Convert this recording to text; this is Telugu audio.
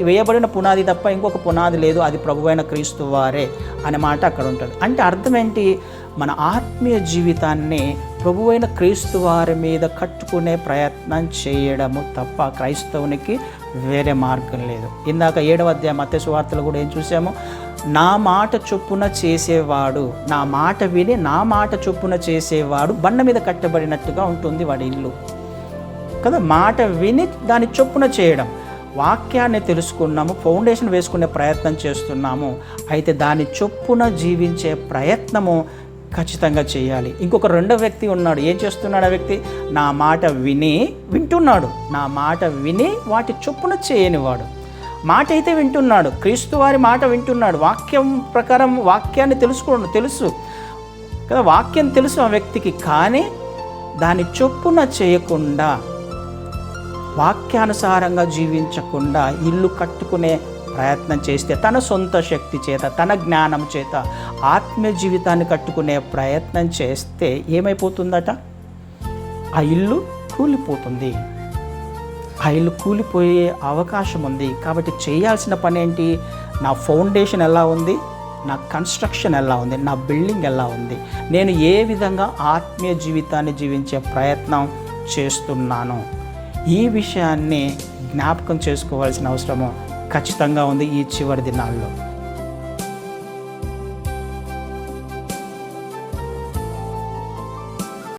వేయబడిన పునాది తప్ప ఇంకొక పునాది లేదు, అది ప్రభువైన క్రీస్తు వారే అనే మాట అక్కడ ఉంటుంది. అంటే అర్థం ఏంటి? మన ఆత్మీయ జీవితాన్ని ప్రభువైన క్రీస్తు వారి మీద కట్టుకునే ప్రయత్నం చేయడము తప్ప క్రైస్తవునికి వేరే మార్గం లేదు. ఇందాక 7వ అధ్యాయం మత్తయి సువార్తలో కూడా ఏం చూసాము? నా మాట చొప్పున చేసేవాడు, నా మాట విని నా మాట చొప్పున చేసేవాడు బండ మీద కట్టబడినట్టుగా ఉంటుంది వాడి ఇల్లు కదా. మాట విని దాని చొప్పున చేయడం, వాక్యాన్ని తెలుసుకున్నాము, ఫౌండేషన్ వేసుకునే ప్రయత్నం చేస్తున్నాము, అయితే దాని చొప్పున జీవించే ప్రయత్నము ఖచ్చితంగా చేయాలి. ఇంకొక రెండో వ్యక్తి ఉన్నాడు. ఏం చేస్తున్నాడు ఆ వ్యక్తి? నా మాట వింటున్నాడు, నా మాట విని వాటి చొప్పున చేయనివాడు. మాట అయితే వింటున్నాడు, క్రీస్తు వారి మాట వింటున్నాడు, వాక్యం ప్రకారం వాక్యాన్ని తెలుసు కదా, వాక్యం తెలుసు ఆ వ్యక్తికి. కానీ దాని చొప్పున చేయకుండా, వాక్యానుసారంగా జీవించకుండా ఇల్లు కట్టుకునే ప్రయత్నం చేస్తే, తన సొంత శక్తి చేత, తన జ్ఞానం చేత ఆత్మీయ జీవితాన్ని కట్టుకునే ప్రయత్నం చేస్తే ఏమైపోతుందట? ఆ ఇల్లు కూలిపోతుంది. ఆ ఇల్లు కూలిపోయే అవకాశం ఉంది. కాబట్టి చేయాల్సిన పని ఏంటి? నా ఫౌండేషన్ ఎలా ఉంది, నా కన్స్ట్రక్షన్ ఎలా ఉంది, నా బిల్డింగ్ ఎలా ఉంది, నేను ఏ విధంగా ఆత్మీయ జీవితాన్ని జీవించే ప్రయత్నం చేస్తున్నాను, ఈ విషయాన్ని జ్ఞాపకం చేసుకోవాల్సిన అవసరము ఖచ్చితంగా ఉంది ఈ చివరి దినాల్లో.